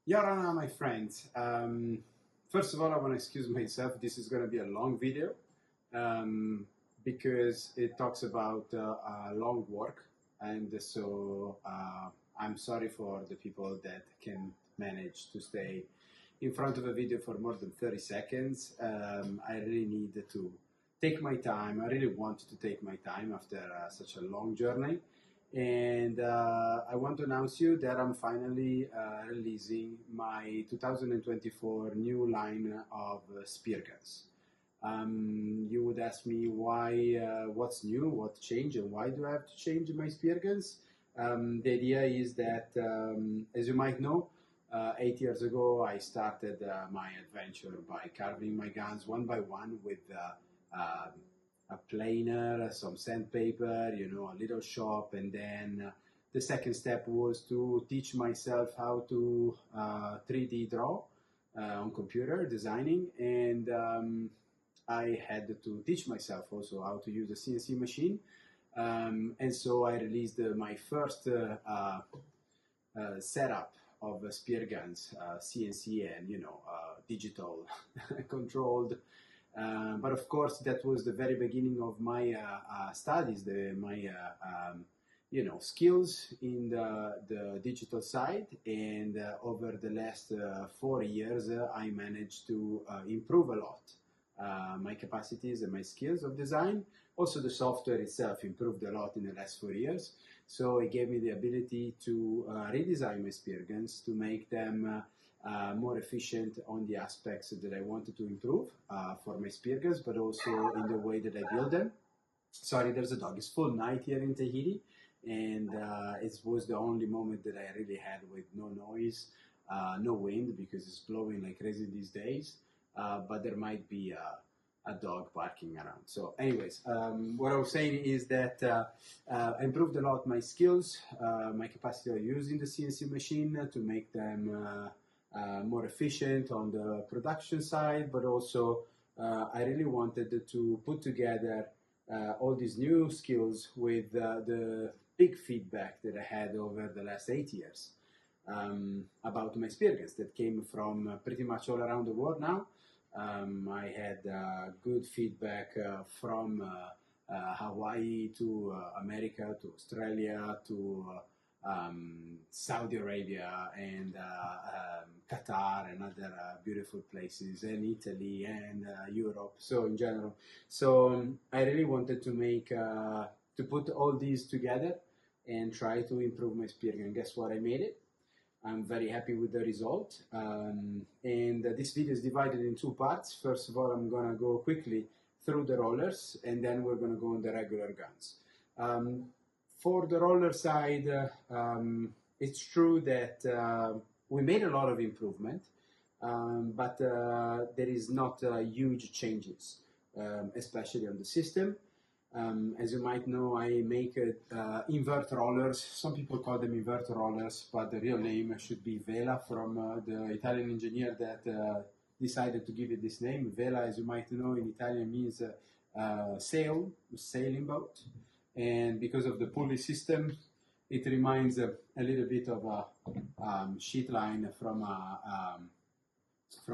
Yarana, my friends. First of all, I want to excuse myself. This is going to be a long video um, because it talks about long work, and so I'm sorry for the people that can manage to stay in front of a video for more than 30 seconds. I really need to take my time. I really want to take my time after such a long journey. And I want to announce you that I'm finally releasing my 2024 new line of Spearguns. You would ask me why, what's new, what changed, and why do I have to change my Spearguns? The idea is that, as you might know, 8 years ago I started my adventure by carving my guns one by one with a planer, some sandpaper, a little shop, and then the second step was to teach myself how to 3D draw on computer designing, and I had to teach myself also how to use a CNC machine, and so I released my first setup of spear guns, CNC and digital controlled. But of course, that was the very beginning of my studies, my skills in the digital side. And over the last 4 years, I managed to improve a lot my capacities and my skills of design. Also, the software itself improved a lot in the last 4 years. So it gave me the ability to redesign my spear guns to make them more efficient on the aspects that I wanted to improve for my spear guns, but also in the way that I build them. Sorry, there's a dog. It's full night here in Tahiti, and it was the only moment that I really had with no noise, no wind, because it's blowing like crazy these days, but there might be a dog barking around. So anyways, what I was saying is that I improved a lot my skills, my capacity of using the CNC machine to make them more efficient on the production side, but also I really wanted to put together all these new skills with the big feedback that I had over the last 8 years about my experience that came from pretty much all around the world now. I had good feedback from Hawaii to America to Australia to Saudi Arabia and Qatar and other beautiful places, and Italy and Europe. So in general, I really wanted to make to put all these together and try to improve my experience. And guess what? I made it. I'm very happy with the result. And this video is divided in two parts. First of all, I'm gonna go quickly through the rollers, and then we're gonna go on the regular guns. For the roller side, it's true that we made a lot of improvement, but there is not huge changes, especially on the system. As you might know, I make invert rollers. Some people call them invert rollers, but the real name should be Vela, from the Italian engineer that decided to give it this name. Vela, as you might know, in Italian means sailing boat. And because of the pulley system, it reminds a little bit of a sheet line from a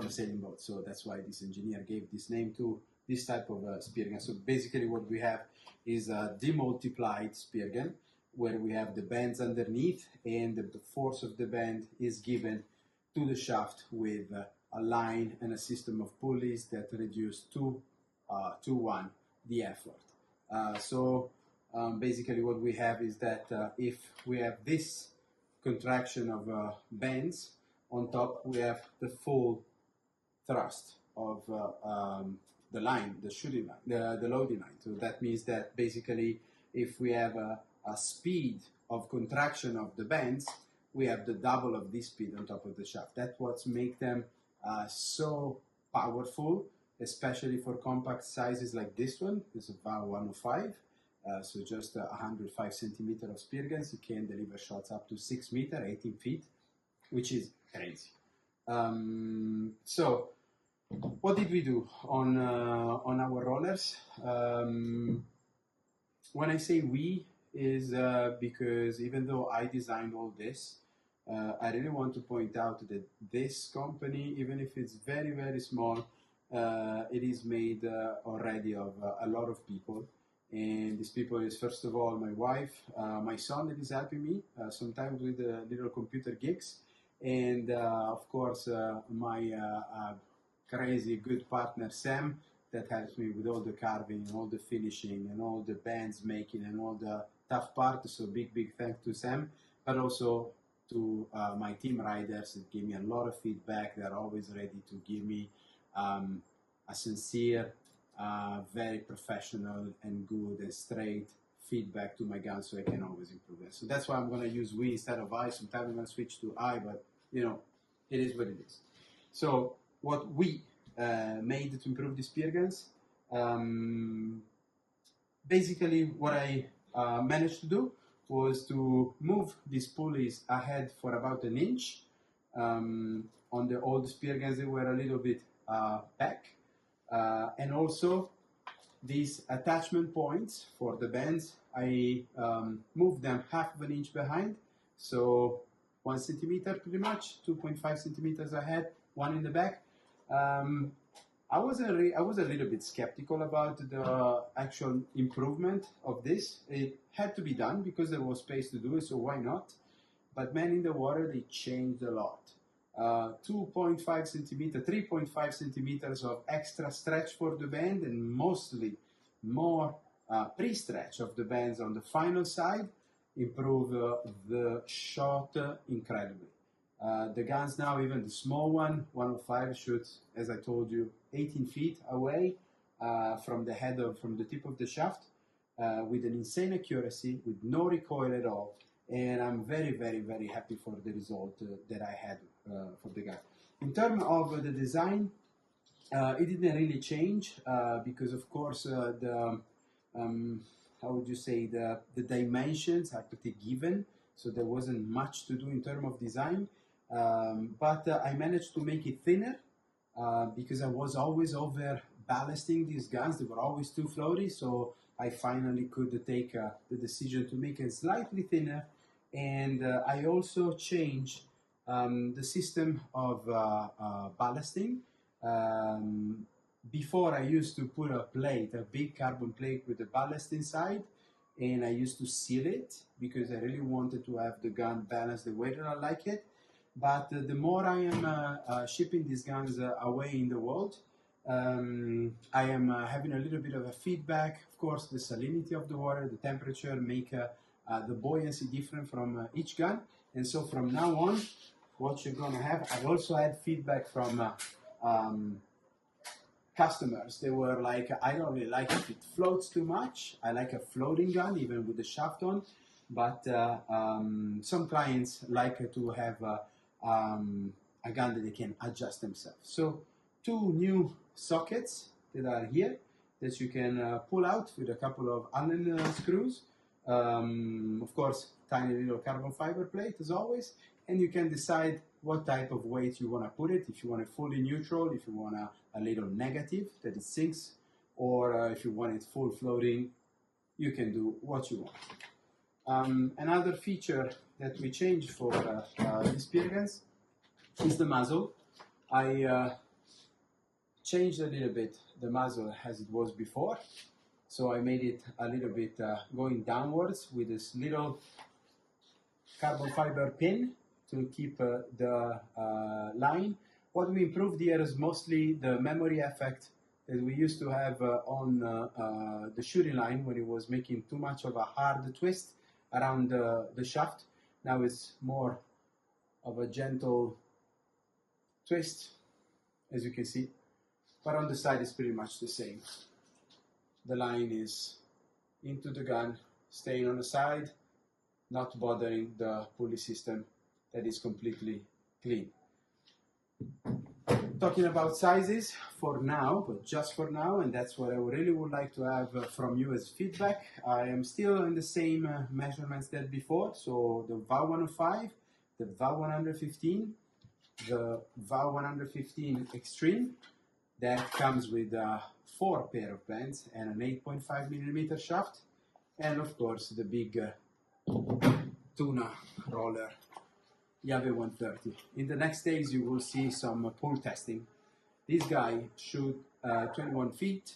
sailing boat. So that's why this engineer gave this name to this type of spear gun. So basically what we have is a demultiplied spear gun, where we have the bands underneath, and the force of the band is given to the shaft with a line and a system of pulleys that reduce to 1 the effort. Basically what we have is that if we have this contraction of bands, on top we have the full thrust of the line, the shooting line, the loading line. So that means that basically if we have a speed of contraction of the bands, we have the double of this speed on top of the shaft. That's what makes them so powerful, especially for compact sizes like this one. This is about 105. So just 105 centimeter of spear guns, you can deliver shots up to 6 meters, 18 feet, which is crazy. So what did we do on our rollers? When I say we, is because even though I designed all this, I really want to point out that this company, even if it's very, very small, it is made already of a lot of people. And these people is, first of all, my wife, my son that is helping me sometimes with little computer gigs, and of course my crazy good partner Sam that helps me with all the carving and all the finishing and all the bands making and all the tough parts. So big thanks to Sam, but also to my team riders that give me a lot of feedback. They're always ready to give me a sincere, very professional and good and straight feedback to my gun, so I can always improve it. So that's why I'm going to use we instead of I. Sometimes I'm going to switch to I, but you know, it is what it is. So what we made to improve the Spearguns, basically what I managed to do was to move these pulleys ahead for about an inch. On the old Spearguns, they were a little bit back. And also these attachment points for the bands, I moved them half of an inch behind. So 1 centimeter pretty much, 2.5 centimeters ahead, 1 in the back. I was a little bit skeptical about the actual improvement of this. It had to be done because there was space to do it, so why not? But man, in the water, they changed a lot. 2.5 centimeters, 3.5 centimeters of extra stretch for the band, and mostly more pre-stretch of the bands on the final side improve the shot incredibly. The guns now, even the small one, 105, shoots, as I told you, 18 feet away from the tip of the shaft with an insane accuracy, with no recoil at all. And I'm very happy for the result that I had for the gun. In terms of the design, it didn't really change because, of course, the how would you say, the dimensions are pretty given, so there wasn't much to do in terms of design. But I managed to make it thinner because I was always over ballasting these guns. They were always too floaty, so I finally could take the decision to make it slightly thinner. And I also changed the system of ballasting. Before, I used to put a plate, a big carbon plate with a ballast inside, and I used to seal it because I really wanted to have the gun balanced the way that I like it. But the more I am shipping these guns away in the world, I am having a little bit of a feedback. Of course, the salinity of the water, the temperature make the buoyancy different from each gun. And so from now on, what you're going to have, I've also had feedback from customers. They were like, I don't really like if it floats too much. I like a floating gun, even with the shaft on. But some clients like to have a gun that they can adjust themselves. So 2 new sockets that are here that you can pull out with a couple of Allen screws. Of course, tiny little carbon fiber plate as always, and you can decide what type of weight you want to put it. If you want it fully neutral, if you want a little negative that it sinks, or if you want it full floating, you can do what you want. Another feature that we changed for these Spearguns is the muzzle. I changed a little bit the muzzle as it was before. So I made it a little bit going downwards with this little carbon fiber pin to keep the line. What we improved here is mostly the memory effect that we used to have on the shooting line when it was making too much of a hard twist around the shaft. Now it's more of a gentle twist, as you can see, but on the side it's pretty much the same. The line is into the gun, staying on the side, not bothering the pulley system that is completely clean. Talking about sizes for now, but just for now, and that's what I really would like to have from you as feedback. I am still in the same measurements that before, so the VAW 105, the VAW 115, the VAW 115 Extreme, that comes with 4 pair of bands and an 8.5 millimeter shaft, and of course the big tuna roller Yave 130. In the next days, you will see some pool testing. This guy shoot 21 feet,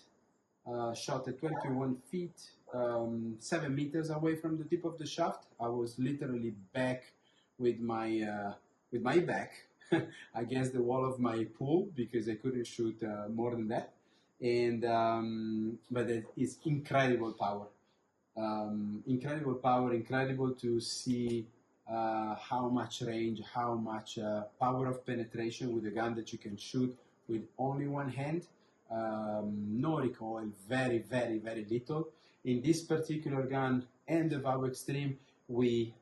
shot at 21 feet, 7 meters away from the tip of the shaft. I was literally back with my back against the wall of my pool because I couldn't shoot more than that. And but it is incredible power, incredible to see how much range, how much power of penetration with a gun that you can shoot with only one hand. No recoil, very little. In this particular gun and the VOW Extreme, we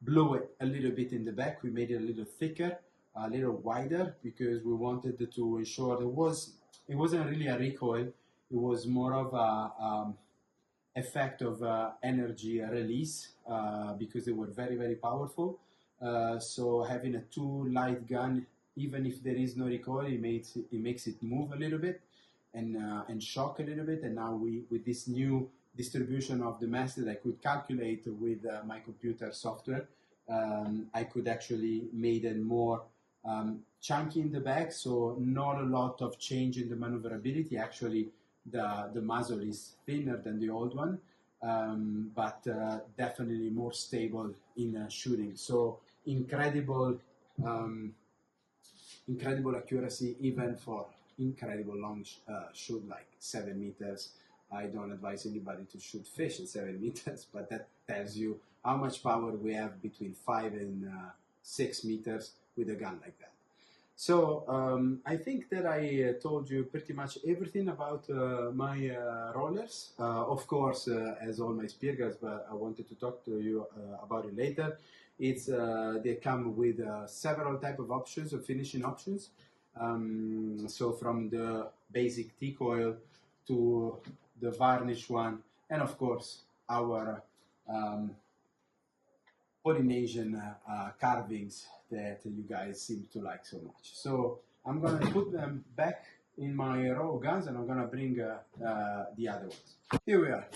blew it a little bit in the back. We made it a little thicker, a little wider, because we wanted to ensure it wasn't really a recoil. It was more of a effect of energy release because they were very powerful. So having a too light gun, even if there is no recoil, it makes it move a little bit and shock a little bit. And now with this new distribution of the mass that I could calculate with my computer software, I could actually make it more chunky in the back, so not a lot of change in the maneuverability. Actually, the muzzle is thinner than the old one, but definitely more stable in shooting. So incredible accuracy, even for incredible long shoot like 7 meters. I don't advise anybody to shoot fish in 7 meters, but that tells you how much power we have between 5 and 6 meters with a gun like that. So I think that I told you pretty much everything about my rollers. Of course, as all my spear guns, but I wanted to talk to you about it later. It's they come with several type of options, of finishing options. So from the basic T-coil to the varnish one, and of course our Polynesian carvings that you guys seem to like so much. So I'm gonna put them back in my row of guns, and I'm gonna bring the other ones. Here we are.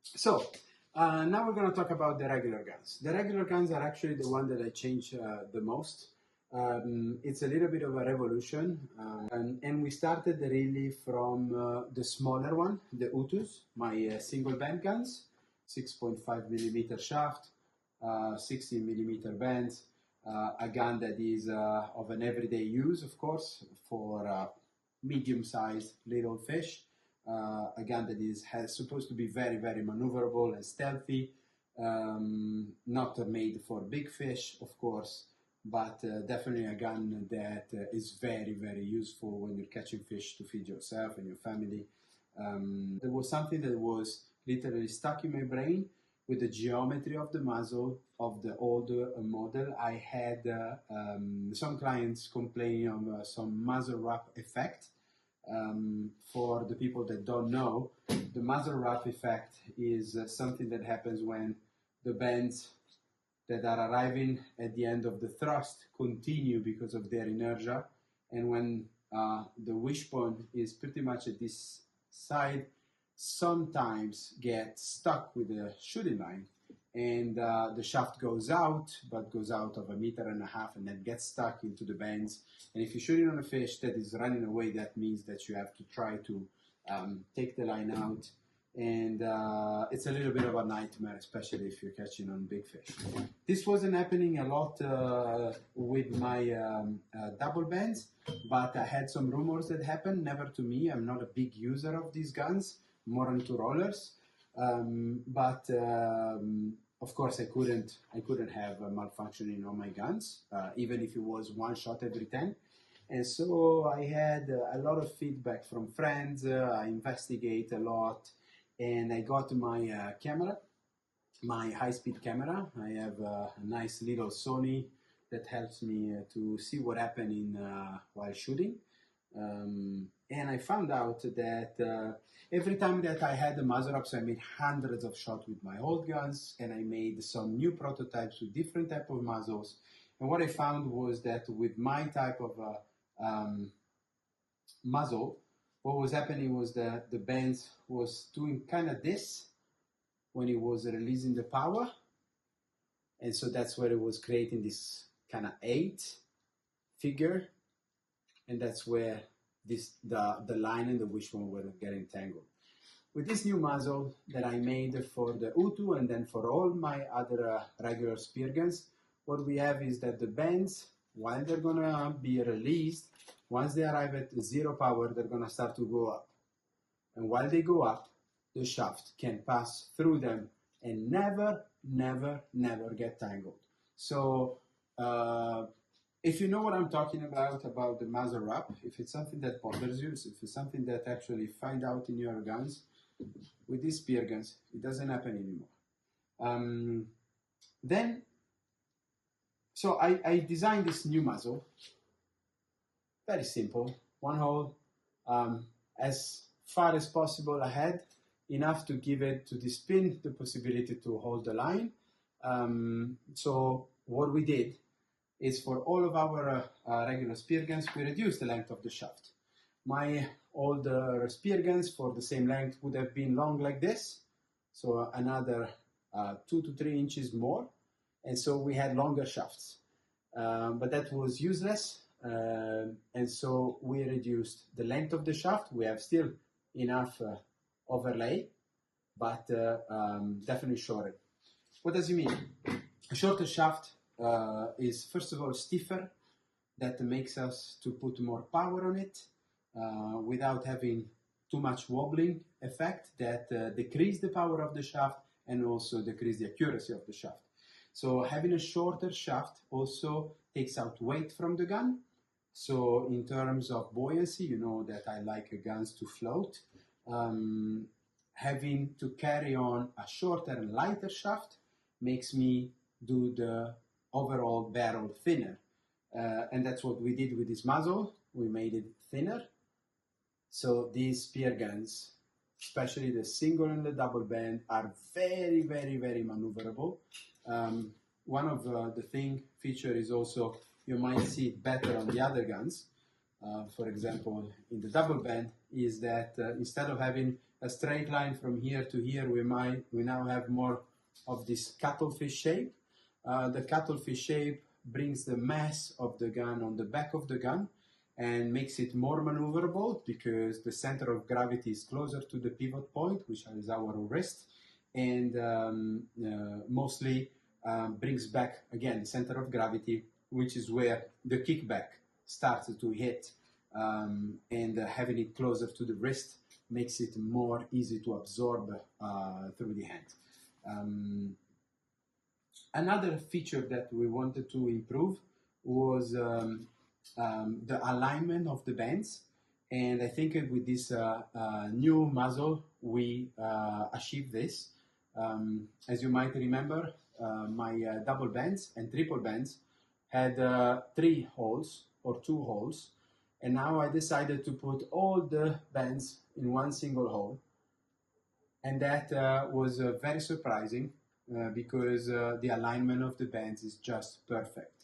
So now we're gonna talk about the regular guns. The regular guns are actually the one that I change the most. It's a little bit of a revolution, and we started really from the smaller one, the Utus, my single band guns, 6.5 millimeter shaft, 16 millimeter bands, a gun that is of an everyday use, of course, for medium-sized little fish, a gun that is supposed to be very maneuverable and stealthy, not made for big fish, of course, but definitely a gun that is very useful when you're catching fish to feed yourself and your family. There was something that was literally stuck in my brain with the geometry of the muzzle of the older model. I had some clients complaining of some muzzle wrap effect. For the people that don't know, the muzzle wrap effect is something that happens when the bands that are arriving at the end of the thrust continue because of their inertia, and when the wishbone is pretty much at this side, sometimes get stuck with the shooting line, and the shaft goes out, but goes out of 1.5 meters, and then gets stuck into the bands. And if you're shooting on a fish that is running away, that means that you have to try to take the line out, and it's a little bit of a nightmare, especially if you're catching on big fish. This wasn't happening a lot with my double bands, but I had some rumors that happened, never to me. I'm not a big user of these guns, more into rollers, but of course I couldn't have a malfunctioning on my guns, even if it was one shot every 10. And so I had a lot of feedback from friends. I investigate a lot, and I got my camera, my high-speed camera. I have a nice little Sony that helps me to see what happened while shooting. And I found out that every time that I had the muzzle up, so I made hundreds of shots with my old guns, and I made some new prototypes with different type of muzzles. And what I found was that with my type of muzzle, what was happening was that the bands was doing kind of this when it was releasing the power, And so that's where it was creating this kind of 8 figure, and that's where the line and the wishbone were getting tangled. With this new muzzle that I made for the Utu and then for all my other regular spear guns, what we have is that the bends, while they're gonna be released, once they arrive at 0 power, they're gonna start to go up. And while they go up, the shaft can pass through them and never, never, never get tangled. So if you know what I'm talking about the muzzle wrap, if it's something that bothers you, if it's something that actually find out in your guns, with these spear guns, it doesn't happen anymore. So I designed this new muzzle, very simple, one hole, as far as possible ahead, enough to give it, to the spin, the possibility to hold the line. So what we did is for all of our regular spear guns, we reduced the length of the shaft. My older spear guns for the same length would have been long like this, so another 2 to 3 inches more, and so we had longer shafts. But that was useless, and so we reduced the length of the shaft. We have still enough overlay, but definitely shorter. What does it mean? A shorter shaft is first of all stiffer. That makes us to put more power on it without having too much wobbling effect that decrease the power of the shaft and also decrease the accuracy of the shaft. So having a shorter shaft also takes out weight from the gun. So in terms of buoyancy, you know that I like guns to float. Having to carry on a shorter and lighter shaft makes me do the overall barrel thinner. And that's what we did with this muzzle. We made it thinner. So these spear guns, especially the single and the double bend, are very, very, very maneuverable. One of the feature is also, you might see it better on the other guns. For example, in the double bend, is that instead of having a straight line from here to here, we now have more of this cuttlefish shape. The cuttlefish shape brings the mass of the gun on the back of the gun and makes it more maneuverable because the center of gravity is closer to the pivot point, which is our wrist, and mostly brings back, again, the center of gravity, which is where the kickback starts to hit, and having it closer to the wrist makes it more easy to absorb through the hand. Another feature that we wanted to improve was the alignment of the bends, and I think with this new muzzle we achieved this. As you might remember, my double bends and triple bends had 3 holes or 2 holes, and now I decided to put all the bends in one single hole, and that was very surprising because the alignment of the bends is just perfect.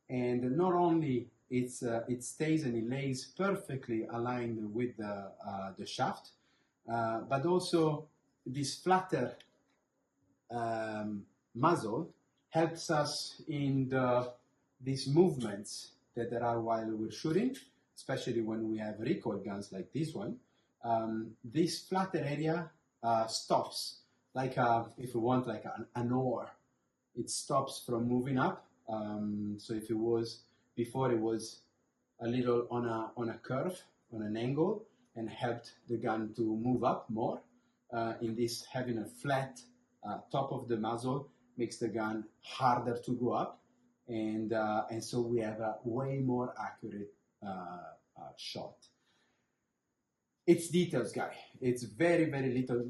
And not only it stays and it lays perfectly aligned with the shaft, but also this flatter muzzle helps us in these movements that there are while we're shooting, especially when we have recoil guns like this one. This flatter area stops, like if you want like an oar, it stops from moving up. So if it was before, it was a little on a curve, on an angle, and helped the gun to move up more. In this, having a flat top of the muzzle makes the gun harder to go up, and so we have a way more accurate shot. It's details, guy. It's very, very little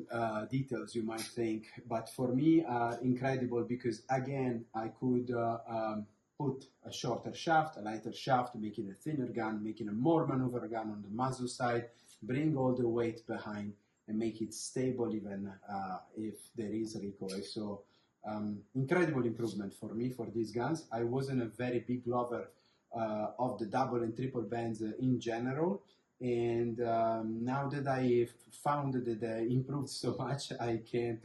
details, you might think, but for me, incredible, because again, I could put a shorter shaft, a lighter shaft, making a thinner gun, making a more maneuver gun on the muzzle side, bring all the weight behind, and make it stable even if there is recoil. So incredible improvement for me for these guns. I wasn't a very big lover of the double and triple bends in general, and now that I found that they improved so much, I can't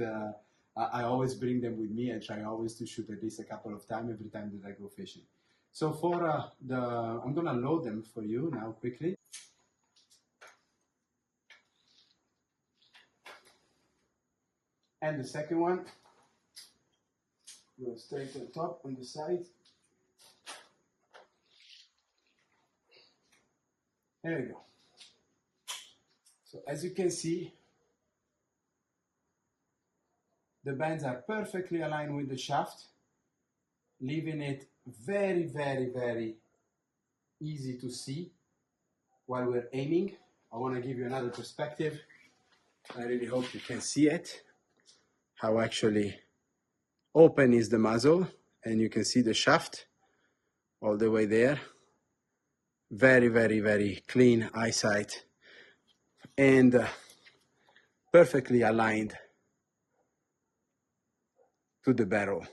I always bring them with me. I try always to shoot at least a couple of times every time that I go fishing. So for I'm gonna load them for you now quickly. And the second one, go straight on top on the side. There we go. So as you can see, the bands are perfectly aligned with the shaft, leaving it very, very, very easy to see while we're aiming. I want to give you another perspective. I really hope you can see it, how actually open is the muzzle, and you can see the shaft all the way there. Very, very, very clean eyesight and perfectly aligned to the barrel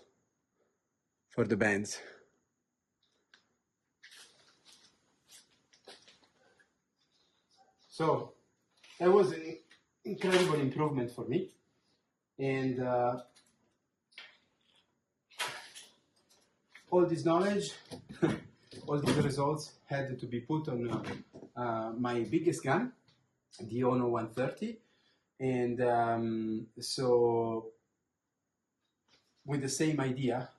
for the bands. So that was an incredible improvement for me, and all this knowledge, all these results had to be put on my biggest gun, the Ono 130, and so with the same idea,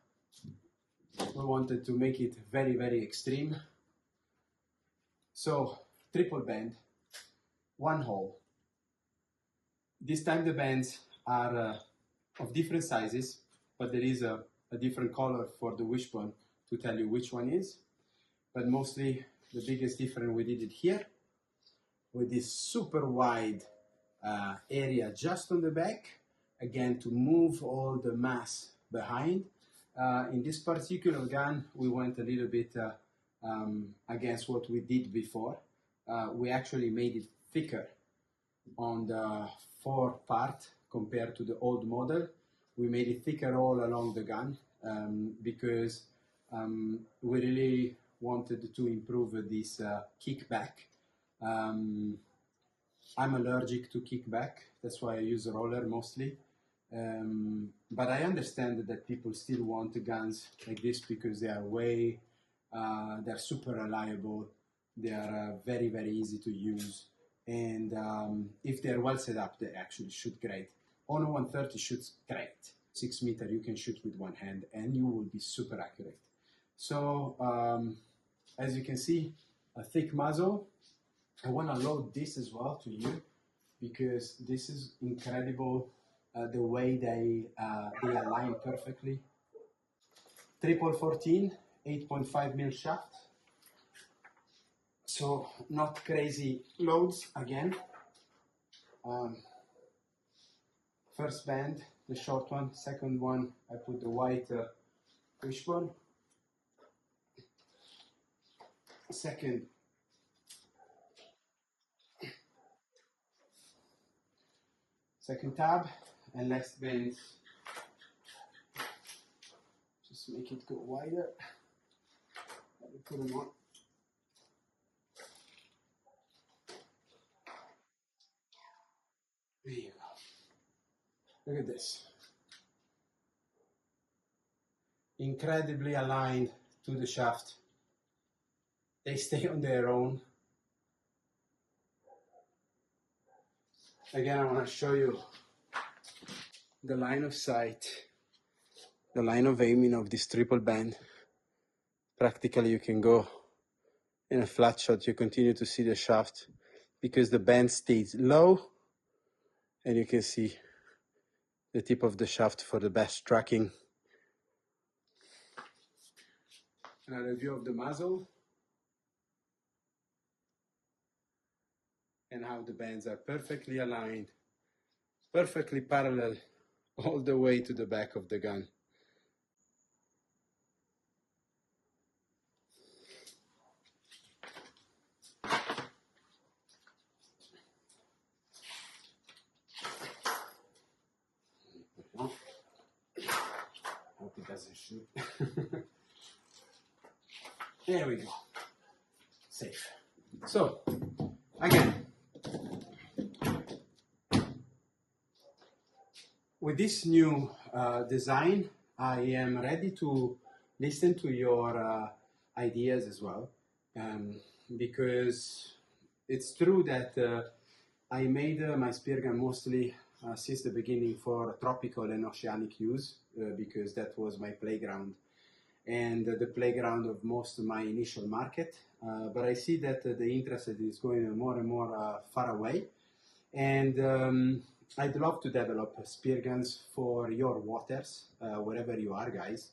we wanted to make it very, very extreme. So triple band, one hole. This time the bands are of different sizes, but there is a different color for the wishbone to tell you which one is. But mostly the biggest difference, we did it here with this super wide area just on the back, again to move all the mass behind. In this particular gun, we went a little bit against what we did before. We actually made it thicker on the fore part compared to the old model. We made it thicker all along the gun because we really wanted to improve this kickback. I'm allergic to kickback, that's why I use a roller mostly. But I understand that people still want guns like this because they are they're super reliable, they are very, very easy to use, and if they're well set up, they actually shoot great. Ono 130 shoots great. 6 meter you can shoot with one hand and you will be super accurate. So as you can see, a thick muzzle. I want to load this as well to you because this is incredible, the way they align perfectly. Triple 14, 8.5 mil shaft. So not crazy loads again. First band, the short one. Second one, I put the white wishbone. Second tab, and last band, just make it go wider. Let me put them on. There you go. Look at this. Incredibly aligned to the shaft. They stay on their own. Again, I want to show you the line of sight, the line of aiming of this triple band. Practically you can go in a flat shot, you continue to see the shaft because the band stays low and you can see the tip of the shaft for the best tracking. Another view of the muzzle and how the bands are perfectly aligned, perfectly parallel all the way to the back of the gun. Hope it doesn't shoot. There we go. Safe. So, again, with this new design, I am ready to listen to your ideas as well, um, because it's true that I made my spear gun mostly since the beginning for tropical and oceanic use, because that was my playground and the playground of most of my initial market. But I see that the interest is going more and more far away, and I'd love to develop spear guns for your waters, wherever you are, guys.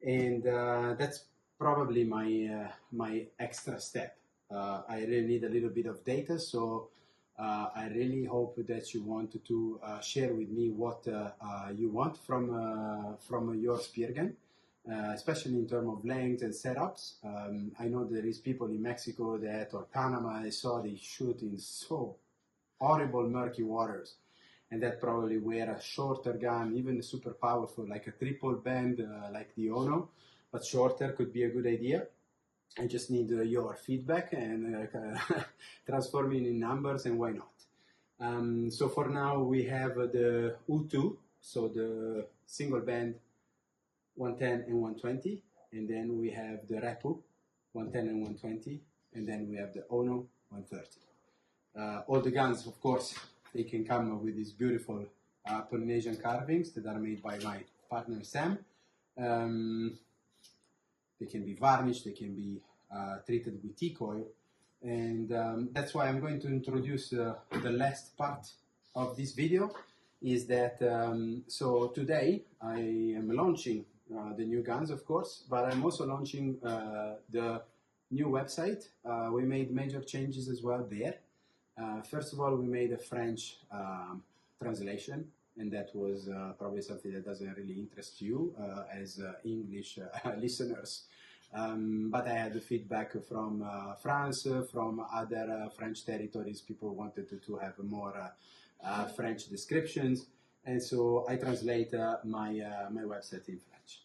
And that's probably my extra step. I really need a little bit of data, so I really hope that you want to share with me what you want from your spear gun. Especially in terms of length and setups. I know there is people in Mexico that, or Panama, I saw they shoot in so horrible murky waters, and that probably where a shorter gun, even super powerful, like a triple bend, like the Ono, but shorter could be a good idea. I just need your feedback and transforming in numbers, and why not? So for now we have the U2, so the single band 110 and 120, and then we have the Repu 110 and 120, and then we have the Ono 130. All the guns, of course, they can come with these beautiful Polynesian carvings that are made by my partner Sam. They can be varnished, they can be treated with teak oil, and that's why I'm going to introduce the last part of this video. Is that so today I am launching the new guns, of course, but I'm also launching the new website. We made major changes as well there. First of all, we made a French translation, and that was probably something that doesn't really interest you as English listeners. But I had the feedback from France, from other French territories. People wanted to have more French descriptions, and so I translate my website in French.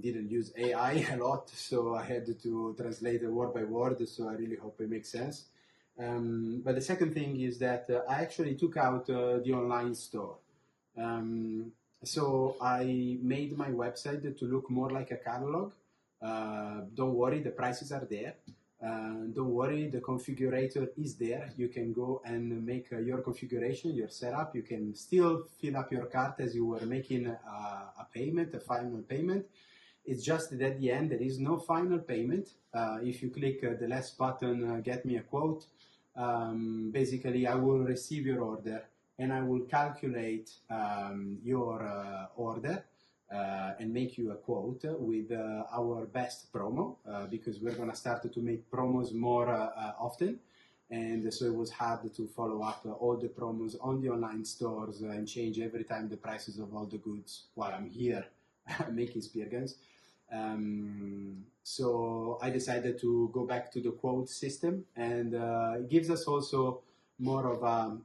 Didn't use AI a lot, so I had to translate word by word, so I really hope it makes sense. But the second thing is that I actually took out the online store. So I made my website to look more like a catalog. Don't worry, the prices are there. Don't worry, the configurator is there. You can go and make your configuration, your setup. You can still fill up your cart as you were making a payment, a final payment. It's just that at the end, there is no final payment. If you click the last button, get me a quote, basically I will receive your order and I will calculate your order and make you a quote with our best promo, because we're going to start to make promos more often, and so it was hard to follow up all the promos on the online stores and change every time the prices of all the goods while I'm here making spear guns. So I decided to go back to the quote system, and it gives us also more of a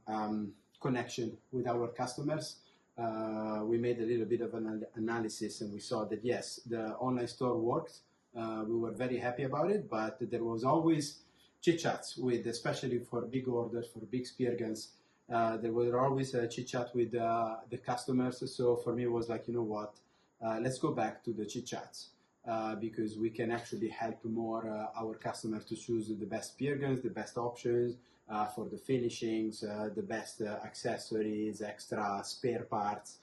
connection with our customers. We made a little bit of an analysis, and we saw that yes, the online store worked. We were very happy about it, but there was always chit-chats with, especially for big orders, for big spear guns. There was always a chit-chat with the customers. So for me, it was like, you know what, let's go back to the chit-chats, because we can actually help more our customers to choose the best spear guns, the best options, for the finishings, the best accessories, extra spare parts.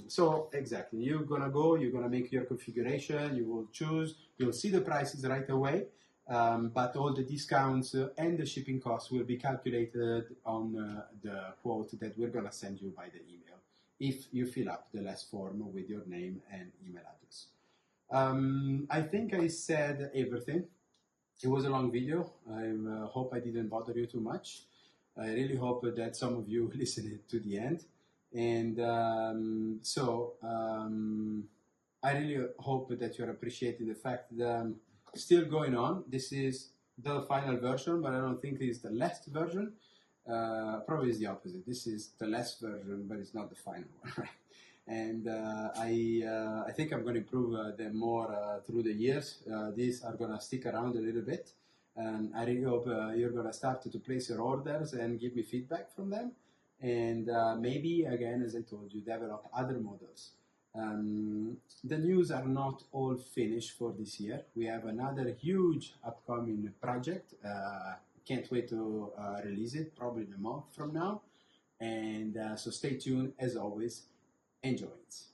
So exactly, you're gonna go, you're gonna make your configuration, you will choose, you'll see the prices right away, but all the discounts and the shipping costs will be calculated on the quote that we're gonna send you by the email if you fill up the last form with your name and email address. I think I said everything. It was a long video. I hope I didn't bother you too much. I really hope that some of you listened to the end. And I really hope that you're appreciating the fact that I'm still going on. This is the final version, but I don't think it's the last version. Probably it's the opposite. This is the last version, but it's not the final one, right? And I think I'm going to improve them more through the years. These are going to stick around a little bit, and I really hope you're going to start to place your orders and give me feedback from them. and maybe, again, as I told you, develop other models. The news are not all finished for this year. We have another huge upcoming project. Can't wait to release it, probably in a month from now. And so stay tuned. As always, enjoy it.